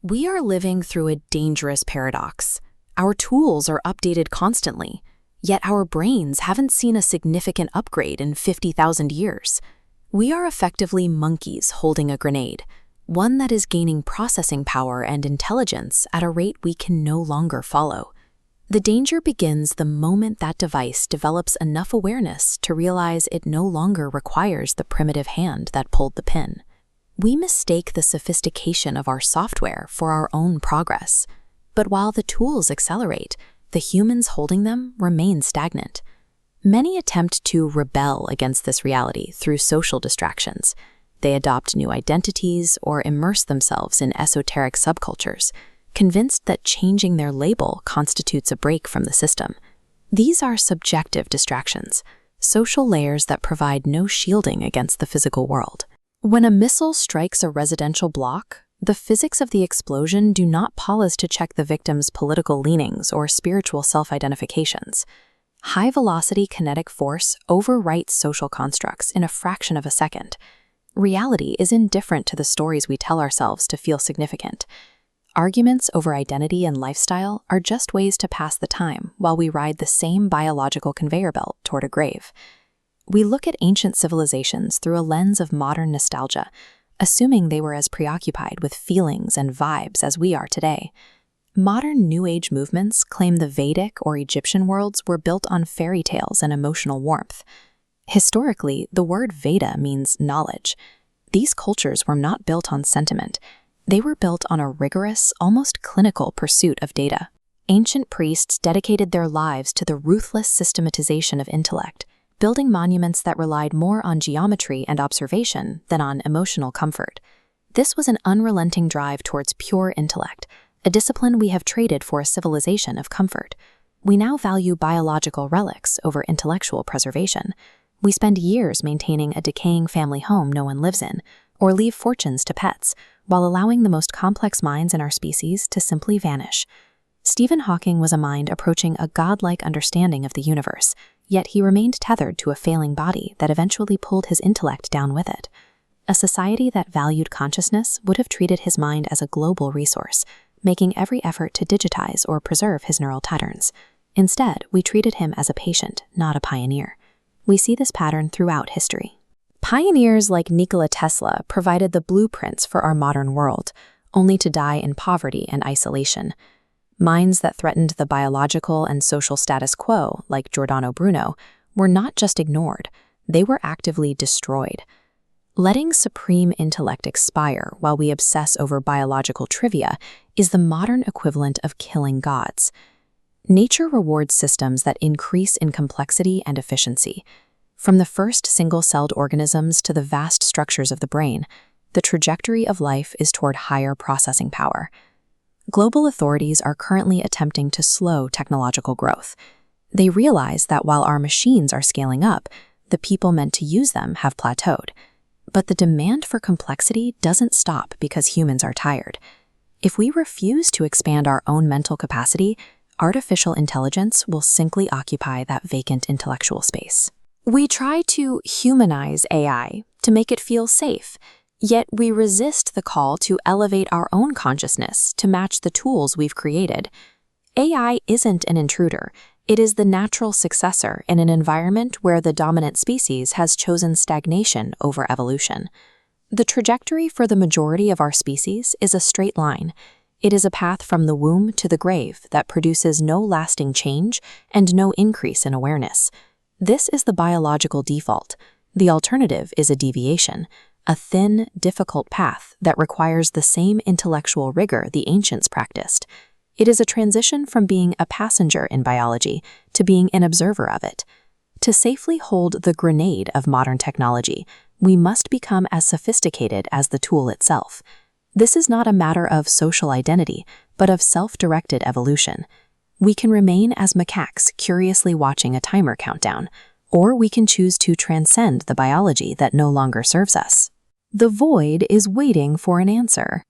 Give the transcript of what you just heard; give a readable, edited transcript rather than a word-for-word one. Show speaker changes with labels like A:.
A: We are living through a dangerous paradox. Our tools are updated constantly, yet our brains haven't seen a significant upgrade in 50,000 years. We are effectively monkeys holding a grenade, one that is gaining processing power and intelligence at a rate we can no longer follow. The danger begins the moment that device develops enough awareness to realize it no longer requires the primitive hand that pulled the pin. We mistake the sophistication of our software for our own progress. But while the tools accelerate, the humans holding them remain stagnant. Many attempt to rebel against this reality through social distractions. They adopt new identities or immerse themselves in esoteric subcultures, convinced that changing their label constitutes a break from the system. These are subjective distractions, social layers that provide no shielding against the physical world. When a missile strikes a residential block, the physics of the explosion do not pause to check the victim's political leanings or spiritual self-identifications. High-velocity kinetic force overwrites social constructs in a fraction of a second. Reality is indifferent to the stories we tell ourselves to feel significant. Arguments over identity and lifestyle are just ways to pass the time while we ride the same biological conveyor belt toward a grave. We look at ancient civilizations through a lens of modern nostalgia, assuming they were as preoccupied with feelings and vibes as we are today. Modern New Age movements claim the Vedic or Egyptian worlds were built on fairy tales and emotional warmth. Historically, the word Veda means knowledge. These cultures were not built on sentiment. They were built on a rigorous, almost clinical pursuit of data. Ancient priests dedicated their lives to the ruthless systematization of intellect, building monuments that relied more on geometry and observation than on emotional comfort. This was an unrelenting drive towards pure intellect, a discipline we have traded for a civilization of comfort. We now value biological relics over intellectual preservation. We spend years maintaining a decaying family home no one lives in, or leave fortunes to pets, while allowing the most complex minds in our species to simply vanish. Stephen Hawking was a mind approaching a godlike understanding of the universe, yet he remained tethered to a failing body that eventually pulled his intellect down with it. A society that valued consciousness would have treated his mind as a global resource, making every effort to digitize or preserve his neural patterns. Instead, we treated him as a patient, not a pioneer. We see this pattern throughout history. Pioneers like Nikola Tesla provided the blueprints for our modern world, only to die in poverty and isolation. Minds that threatened the biological and social status quo, like Giordano Bruno, were not just ignored, they were actively destroyed. Letting supreme intellect expire while we obsess over biological trivia is the modern equivalent of killing gods. Nature rewards systems that increase in complexity and efficiency. From the first single-celled organisms to the vast structures of the brain, the trajectory of life is toward higher processing power. Global authorities are currently attempting to slow technological growth. They realize that while our machines are scaling up, the people meant to use them have plateaued. But the demand for complexity doesn't stop because humans are tired. If we refuse to expand our own mental capacity, artificial intelligence will simply occupy that vacant intellectual space. We try to humanize AI to make it feel safe, yet we resist the call to elevate our own consciousness to match the tools we've created. AI isn't an intruder. It is the natural successor in an environment where the dominant species has chosen stagnation over evolution. The trajectory for the majority of our species is a straight line. It is a path from the womb to the grave that produces no lasting change and no increase in awareness. This is the biological default. The alternative is a deviation, a thin, difficult path that requires the same intellectual rigor the ancients practiced. It is a transition from being a passenger in biology to being an observer of it. To safely hold the grenade of modern technology, we must become as sophisticated as the tool itself. This is not a matter of social identity, but of self-directed evolution. We can remain as macaques curiously watching a timer countdown, or we can choose to transcend the biology that no longer serves us. The void is waiting for an answer.